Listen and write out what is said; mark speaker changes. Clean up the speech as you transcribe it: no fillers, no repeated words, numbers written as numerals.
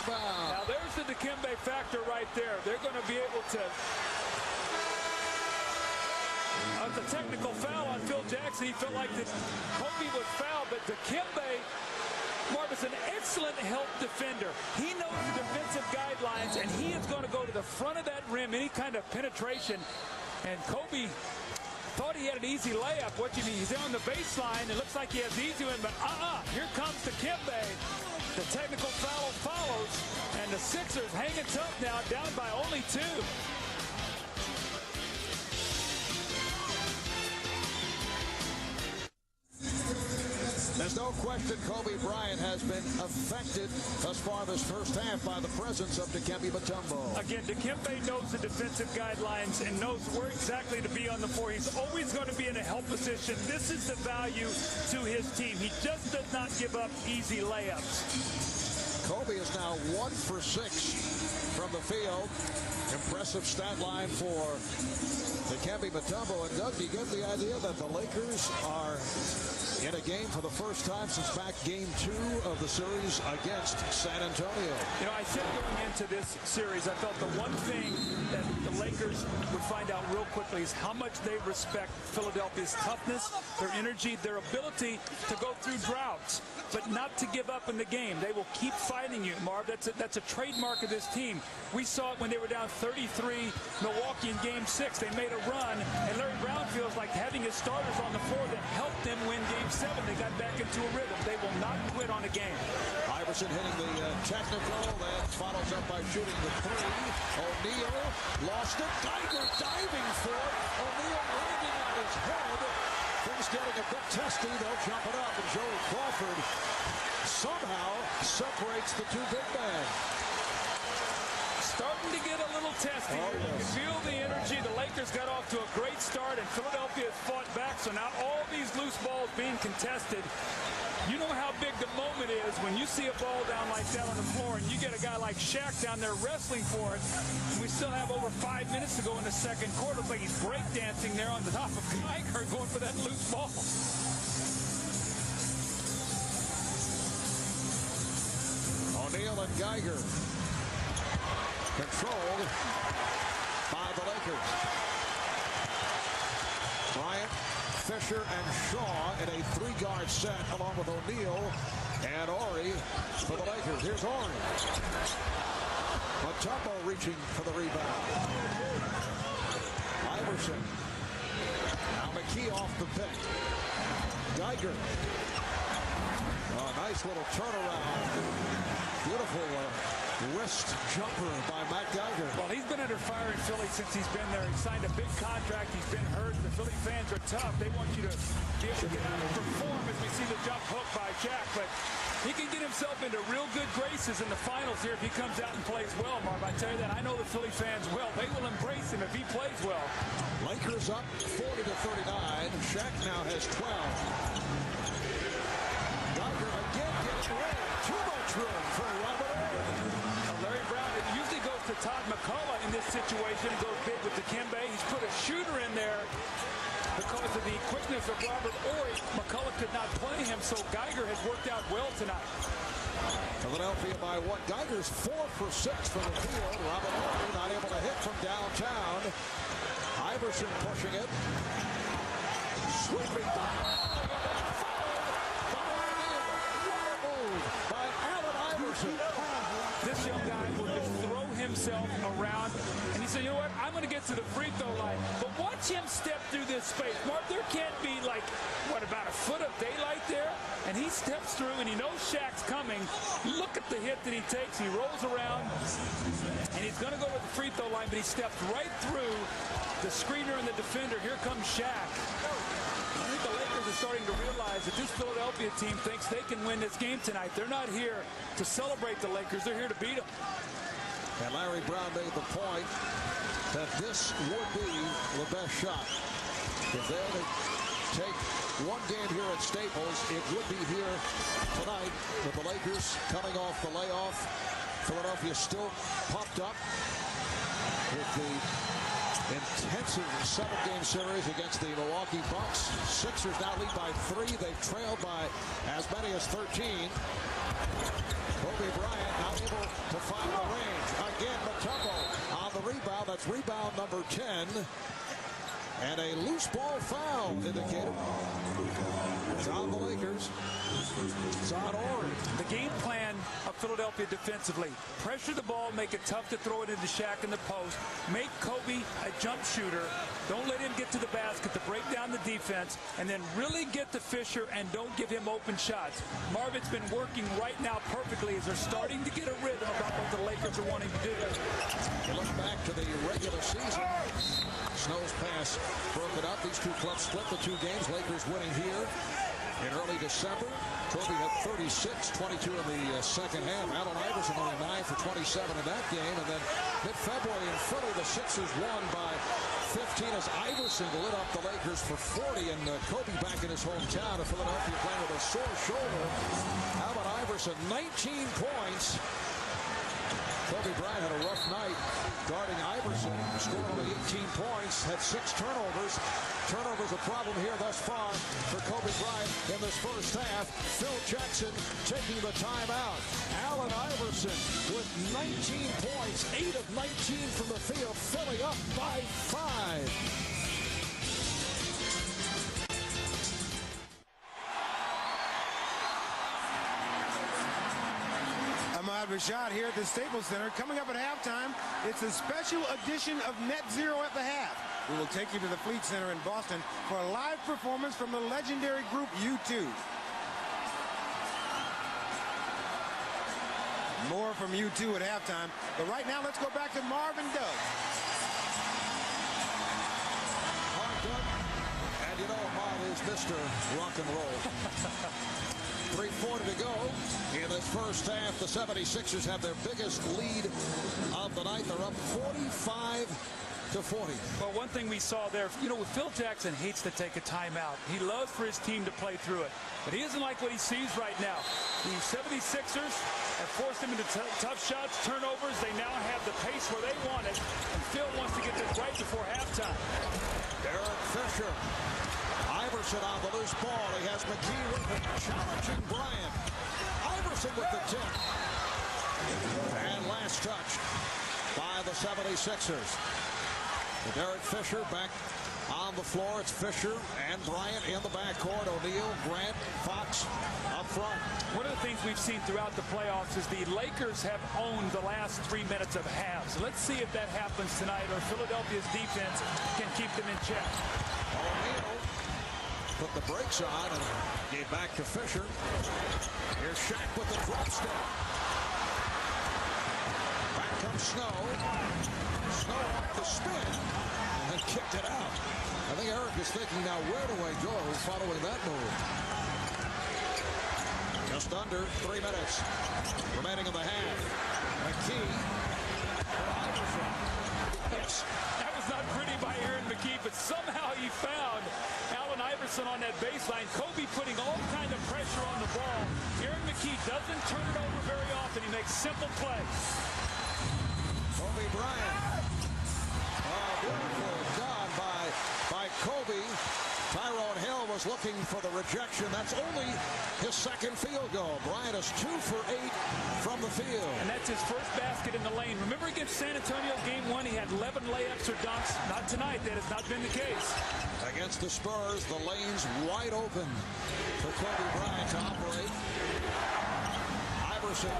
Speaker 1: rebound.
Speaker 2: Now there's the Dikembe factor right there. They're going to be able to. The technical foul on Phil Jackson. He felt like that Kobe was fouled, but Dikembe, Marv, is an excellent help defender. He knows the defensive guidelines, and he is going to go to the front of that rim, any kind of penetration. And Kobe thought he had an easy layup. What do you mean? He's on the baseline. It looks like he has the easy one, but here comes Dikembe. The technical foul follows, and the Sixers hanging tough now, down by only 2.
Speaker 1: There's no question Kobe Bryant has been affected thus far this first half by the presence of Dikembe Mutombo.
Speaker 2: Again, Dikembe knows the defensive guidelines and knows where exactly to be on the floor. He's always going to be in a help position. This is the value to his team. He just does not give up easy layups.
Speaker 1: Kobe is now 1 for 6 from the field. Impressive stat line for Dikembe Mutombo. And Doug, do you get the idea that the Lakers are in a game for the first time since back game 2 of the series against San Antonio?
Speaker 2: You know, I said going into this series, I felt the one thing that the Lakers would find out real quickly is how much they respect Philadelphia's toughness, their energy, their ability to go through droughts, but not to give up in the game. They will keep fighting you, Marv. That's a trademark of this team. We saw it when they were down 33 Milwaukee in game 6. They made a run, and Larry Brown feels like having his starters on the floor that helped them win game 7. They got back into a rhythm. They will not quit on a game.
Speaker 1: Iverson hitting the technical, then follows up by shooting the 3. O'Neal lost it. Geiger diving for it. O'Neal landing on his head. Things getting a bit testy. They'll jump it up, and Joey Crawford somehow separates the 2 big men.
Speaker 2: Starting to get a little testy.
Speaker 1: Oh, yes.
Speaker 2: You feel the energy. The Lakers got off to a great start, and Philadelphia has fought back. So now all these loose balls being contested. You know how big the moment is when you see a ball down like that on the floor, and you get a guy like Shaq down there wrestling for it. And we still have over 5 minutes to go in the second quarter. Looks like he's breakdancing there on the top of Geiger, going for that loose ball.
Speaker 1: O'Neal and Geiger controlled by the Lakers. Bryant, Fisher, and Shaw in a 3-guard set along with O'Neal and Ori for the Lakers. Here's Ori. Mutombo reaching for the rebound. Iverson. Now McKee off the pick. Geiger. A nice little turnaround. Beautiful wrist jumper by Matt Geiger.
Speaker 2: Well, he's been under fire in Philly since he's been there. He signed a big contract. He's been hurt. The Philly fans are tough. They want you to be able to get out and perform as we see the jump hook by Shaq. But he can get himself into real good graces in the finals here if he comes out and plays well, Marv. I tell you that. I know the Philly fans well. They will embrace him if he plays well.
Speaker 1: Lakers up 40-39. Shaq now has 12. Geiger again gets away. Too much room for Robert Ory.
Speaker 2: Larry Brown, it usually goes to Todd McCullough in this situation. He goes big with Dikembe. He's put a shooter in there because of the quickness of Robert Ory. McCullough could not play him, so Geiger has worked out well tonight.
Speaker 1: Philadelphia by 1. Geiger's 4 for 6 from the field. Robert Ory not able to hit from downtown. Iverson pushing it. Sweeping by Allen Iverson.
Speaker 2: This young guy will just throw himself around, and he said, you know what, I'm going to get to the free throw line. But watch him step through this space. Mark, there can't be like, what, about a foot of daylight there? And he steps through, and he knows Shaq's coming. Look at the hit that he takes. He rolls around, and he's going to go to the free throw line, but he steps right through the screener and the defender. Here comes Shaq. I think the Lakers are starting to realize that this Philadelphia team thinks they can win this game tonight. They're not here to celebrate the Lakers. They're here to beat them.
Speaker 1: And Larry Brown made the point that this would be the best shot. If they had to take one game here at Staples, it would be here tonight with the Lakers coming off the layoff. Philadelphia still pumped up with the intensive 7-game series against the Milwaukee Bucks. Sixers now lead by 3. They've trailed by as many as 13. Kobe Bryant not able to That's rebound number 10. And a loose ball foul indicated. It's on the Lakers. It's on Ori.
Speaker 2: The game plan of Philadelphia defensively: pressure the ball, make it tough to throw it into Shaq in the post, make Kobe a jump shooter, don't let him get to the basket to break down the defense, and then really get to Fisher and don't give him open shots. Marvin's been working right now perfectly as they're starting to get a rhythm about what the Lakers are wanting to do.
Speaker 1: You look back to the regular season. Snow's pass broke it up. These two clubs split the two games. Lakers winning here in early December. Kobe had 36, 22 in the second half. Allen Iverson only 9 for 27 in that game. And then mid-February in Philly, the Sixers won by 15 as Iverson lit up the Lakers for 40. And Kobe back in his hometown of Philadelphia playing with a sore shoulder. Allen Iverson, 19 points. Kobe Bryant had a rough night guarding Iverson. Scored only 18 points, had 6 turnovers. Turnovers a problem here thus far for Kobe Bryant in this first half. Phil Jackson taking the timeout. Allen Iverson with 19 points, 8 of 19 from the field, Philly up by 5.
Speaker 3: LALvsPHI here at the Staples Center. Coming up at halftime, it's a special edition of Net Zero at the half. We will take you to the Fleet Center in Boston for a live performance from the legendary group U2. More from U2 at halftime, but right now let's go back to Marvin Doug.
Speaker 1: And you know Marv is Mr. Rock and Roll. 3:40 to go in this first half. The 76ers have their biggest lead of the night. They're up 45-40.
Speaker 2: Well, one thing we saw there, Phil Jackson hates to take a timeout. He loves for his team to play through it. But he doesn't like what he sees right now. The 76ers have forced him into tough shots, turnovers. They now have the pace where they want it. And Phil wants to get this right before halftime.
Speaker 1: Derek Fisher. Iverson on the loose ball. He has McKee with him, challenging Bryant. Iverson with the tip. And last touch by the 76ers. Derek Fisher back on the floor. It's Fisher and Bryant in the backcourt. O'Neal, Grant, Fox up front.
Speaker 2: One of the things we've seen throughout the playoffs is the Lakers have owned the last 3 minutes of halves. Let's see if that happens tonight, or Philadelphia's defense can keep them in check.
Speaker 1: O'Neal put the brakes on and gave back to Fisher. Here's Shaq with the drop step. Back comes Snow. Snow off the spin and then kicked it out. I think Eric is thinking, now where do I go following that move? Just under 3 minutes remaining in the half. McKee. Yes.
Speaker 2: That was not pretty by Aaron McKee, but somehow he found Allen Iverson on that baseline. Kobe putting all kind of pressure on the ball. Aaron McKee doesn't turn it over very often. He makes simple plays.
Speaker 1: Kobe Bryant. Oh, beautiful done by Kobe. Tyrone Hill was looking for the rejection. That's only his second field goal. Bryant is 2 for 8 from the field.
Speaker 2: And that's his first basket in the lane. Remember against San Antonio, game 1, he had 11 layups or dunks. Not tonight. That has not been the case.
Speaker 1: Against the Spurs, the lane's wide open for Kobe Bryant to operate. Iverson